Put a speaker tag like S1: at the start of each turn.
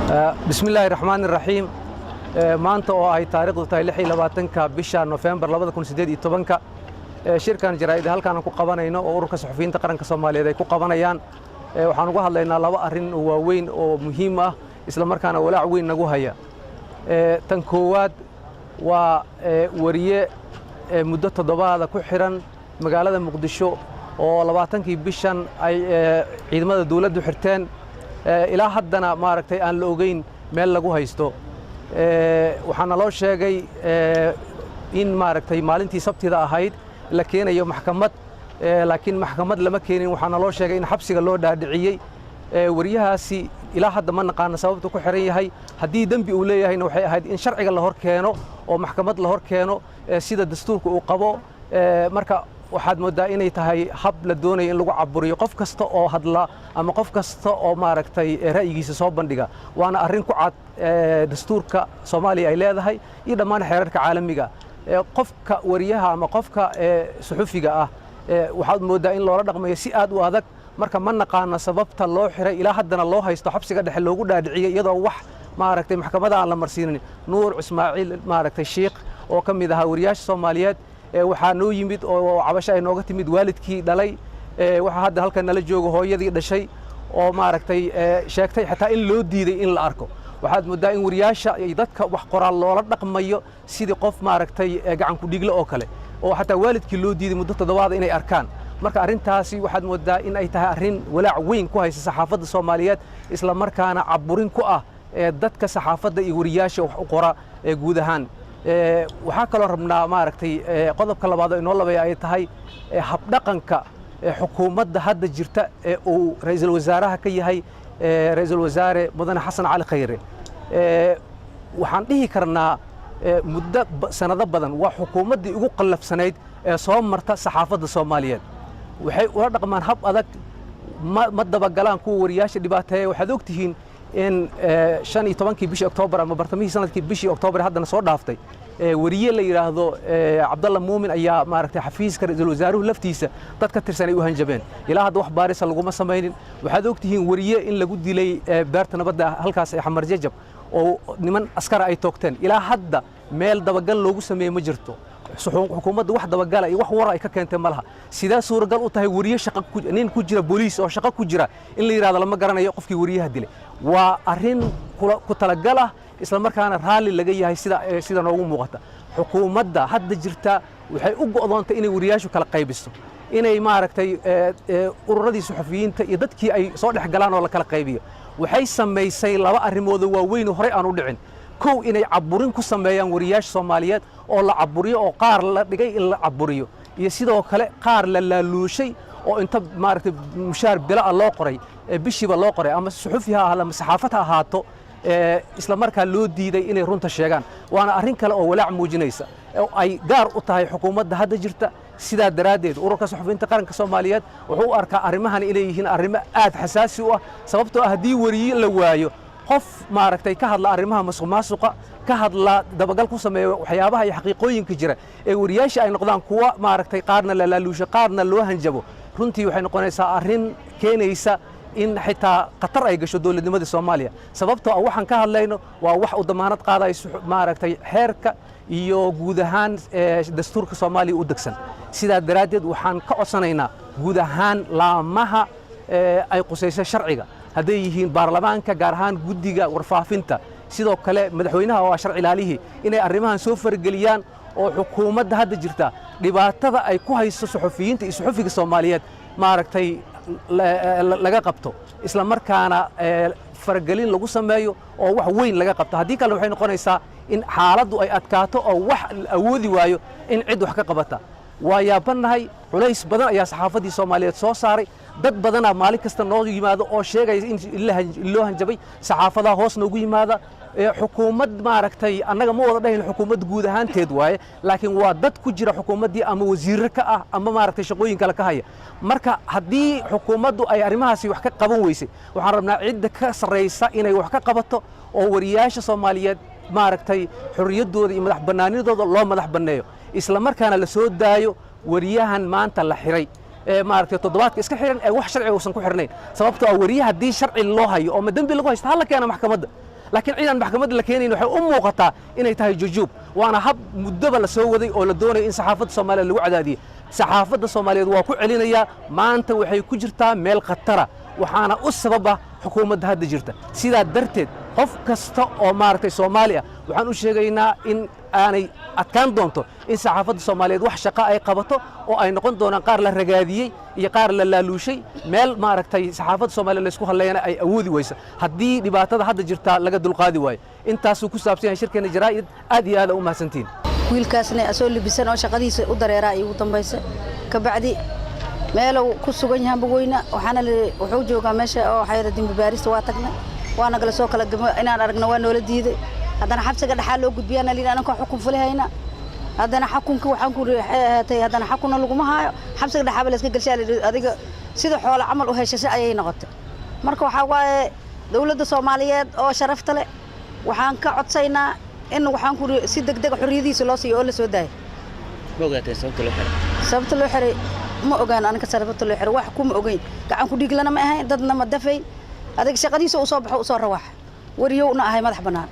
S1: بسم الله الرحمن الرحيم maanta oo ay taariikhdu tahay 26 bisha November 2018 shirkan jaraa'id halkaan ku qabanayno oo ururka saxafiyiinta qaranka Soomaaliyeed ay ku qabanayaan waxaan uga hadlaynaa laba arrin oo waaweyn oo muhiim ah isla markaana walaac weyn nagu haya tan koowaad waa wariye muddo toddobaad ku xiran magaalada Muqdisho oo 20kii bishan ay ciidamada dawladdu xirteen ilaa haddana maaragtay aan la ogeyn meel lagu haysto waxaana loo sheegay in maaragtay maalintii sabtida ahayd la keenayo maxkamad laakiin maxkamad lama keenin waxaana loo sheegay in xabsiga loo dhaadhiciyay wariyahaasi ilaa hadda ma naqaan sababta ku xiran yahay haddii dambi uu leeyahayna waxay ahayd in sharciga la hor keeno oo maxkamad la hor keeno sida dastuurka uu qabo marka waxaad moodaa inay tahay hab la doonayo in lagu caburiyo qof kasta oo hadla ama qof kasta oo maaragtay ra'yigiisa soo bandhiga waana arrin ku cad dastuurka Soomaaliya ay leedahay iyo dhammaan xeerarka caalamiga qofka wariyaha ama qofka suxufiga ah waxaad moodaa in loola dhaqmayo si aad u adag marka ma naqaan sababta loo xiray ilaa haddana loo haysto xabsiga dhexe loogu dhaadhiciyay iyadoo wax maaragtay maxkamada aan la marsiinin Nuur Ismaaciil maaragtay Sheekh oo kamid ah wariyaasha Soomaaliyeed waxaa noo yimid oo cabasho ay nooga timid waalidkii dhalay waxa hadda halkan nala joogo hooyadii dhashay oo maaragtay sheegtay xataa in loo diiday in la arko waxaad moodaa in wariyaasha ay dadka wax qoraal loola dhaqmayo sidii qof maaragtay gacan ku dhigle oo kale oo xataa waalidkii loo diiday muddo toddobaad inay arkaan marka arrintaasi waxaad moodaa in ay tahay arrin walaac weyn ku haysa saxaafadda Soomaaliyeed isla markaana caburin ku ah dadka saxaafadda iyo wariyaasha wax u qora guud ahaan waxaa kaloo rabnaa maaragtay qodobka labaad oo inoo labeeyo ay tahay habdhaqanka xukuumadda hadda jirta uu ra'iisul wasaaraha ka yahay ra'iisul wasaare mudane xasan cali khayre waxaan dhihi karnaa muddo sanado badan waa xukuumaddii ugu qallafsanayd ee soo marta saxaafadda Soomaaliyeed waxay ula dhaqmaan hab adag ma dabagalaan kuwa wariyaasha dhibaateeya waxaad ogtihiin in 15kii bishii Oktoobar ama bartamihii sanadkii bishii Oktoobar haddana soo dhaaftay wariye la yiraahdo Cabdalla Muumin ayaa maaragtay xafiiska ra'iisul wasaaruhu laftiisa dad ka tirsan ay u hanjabeen ilaa hadda wax baaris lagu samaynin waxaad ogtihiin wariye in lagu dilay beerta nabadda halkaas ay Xamar Jajab oo niman askar ay toogteen ilaa hadda meel dabagal loogu sameeyay ma jirto xukuumadda wax dabagala iyo wax war ay ka keentay malaha sida suuragal u tahay wariye shaqo nin ku jira booliis oo shaqo ku jira in la yiraahdo lama garanayo qofkii wariyaha dilay waa arrin ku talagal ah isla markaana raali laga yahay sida noogu muuqata xukuumadda hadda jirta waxay u go'doontay inay wariyaashu kala qaybiso inay maaragtay ururadii saxafiyiinta iyo dadkii ay soo dhex galaan oo la kala qaybiyo waxay sameysay laba arrimood oo waaweyn hore aan u dhicin kow inay caburin ku sameeyaan wariyaasha Soomaaliyeed oo la caburiyo oo qaar la dhigay in la caburiyo iyo sidoo kale qaar la laaluushay oo inta maaragtay mushaar bila loo qoray bishiiba loo qoray ama suxufiyaha ama saxaafadda ahaato isla markaa loo diiday inay runta sheegaan waana arrin kale oo walaac muujinaysa oo ay gaar u tahay xukuumadda hadda jirta sidaa daraadeed ururka saxafiyiinta qaranka Soomaaliyeed wuxuu u arkaa arrimahan inay yihiin arrimo aad xasaasi u ah sababtoo ah haddii wariye la waayo qof maaragtay ka hadla arrimaha musuqmaasuqa ka hadla dabagal ku sameeyo waxyaabaha iyo xaqiiqooyinka jira ee wariyaasha ay noqdaan kuwa maaragtay qaarna la laaluusho qaarna loo hanjabo runtii waxay noqonaysaa arrin keenaysa in xitaa qatar ay gasho dawladnimada Soomaaliya sababtoo ah waxaan ka hadlayno waa wax u damaanad qaaday maaragtay xeerka iyo guud ahaan dastuurka Soomaaliya u degsan sidaa daraadeed waxaan ka codsanaynaa guud ahaan laamaha ay qusayso sharciga hadday yihiin baarlamaanka gaar ahaan guddiga warfaafinta sidoo kale madaxweynaha waa sharci ilaalihii inay arrimahan soo fargeliyaan oo xukuumadda hadda jirta dhibaatada ay ku hayso saxafiyiinta iyo saxafiga Soomaaliyeed maaragtay laga qabto isla markaana fargelin lagu sameeyo oo wax weyn laga qabto haddii kale waxay noqonaysaa in xaaladdu ay adkaato oo wax awoodi waayo in cid wax ka qabata waa yaabanahay culays badan ayaa saxaafaddii Soomaaliyeed soo saaray dad badana maalin kasta noo yimaado oo sheegay in loo hanjabay saxaafadaha hoos noogu yimaada xukuumad maaragtay annaga ma wada dhahin xukuumad guud ahaanteed waaye laakiin waa dad ku jira xukuumaddii ama wasiirro ka ah ama maaragtay shaqooyin kale ka haya marka haddii xukuumaddu ay arrimahaasi wax ka qaban weysay waxaan rabnaa cidda ka sarreysa inay wax ka qabato oo wariyaasha Soomaaliyeed maaragtay xorriyaddooda iyo madax bannaanidooda loo madax banneeyo isla markaana la soo daayo wariyahan maanta la xiray maaragtay toddobaadka iska xiran wax sharci uusan ku xirnayn sababtoo ah wariyaha haddii sharci loo hayo oo ma dambi lagu haysto hal keena maxkamadda laakiin ciidan maxkamad la keenayn waxay u muuqataa inay tahay jujuub waana hab muddaba la soo waday oo la doonayo in saxaafadda Soomaaliyeed lagu cadaadiyo saxaafadda Soomaaliyeed waa ku celinaya maanta waxay ku jirtaa meel khatara waxaana u sababa xukuumadda hadda jirta sidaa darteed qof kasta oo maaragtay Soomaaliya waxaan u sheegaynaa in aanay adkaan doonto in saxaafadda Soomaaliyeed wax shaqo ay qabato oo ay noqon doonaan qaar la ragaadiyay iyo qaar la laaluushay meel maaragtay saxaafadda Soomaaliyeed la isku haleeyana ay awoodi wayso haddii dhibaatada hadda jirta laga dulqaadi waayo intaas uu ku saabsan yahay shirkeena jaraa'id aad iyo aad u mahadsantiin
S2: wiilkaasna asoo libisan oo shaqadiisa u dareeraa ugu dambaysa ka bacdi meel uu ku sugan yahay bogweyna waxaana wuxuu joogaa meesha oo xayra dimbi baarista waa tagnay waana kala soo kala gamo inaan aragna waa noola diiday haddana xabsiga dhaxal loo gudbiyana liin anka xukun fulihayna haddana xukunka waxaan ku riixay haddana xukuna lagu ma haayo xabsiga dhaxal la iska galshay adiga sida xoolo amal u heshay ayay noqotay marka waxa waaye dawladda Soomaaliyeed oo sharafta leh waxaan ka codsaynaa in waxaan ku si degdeg xorriyadiisa loo siiyo oo la soo daayo
S3: bogaatay
S2: sababta loo xiray ma ogaan anka sababta loo xiray wax kuma ogeyn gacan ku dhiglana ma ahayn dadna ma dafayn adiga shaqadiisa u soo baxo u soo rawax wariyowna ahay madax banaan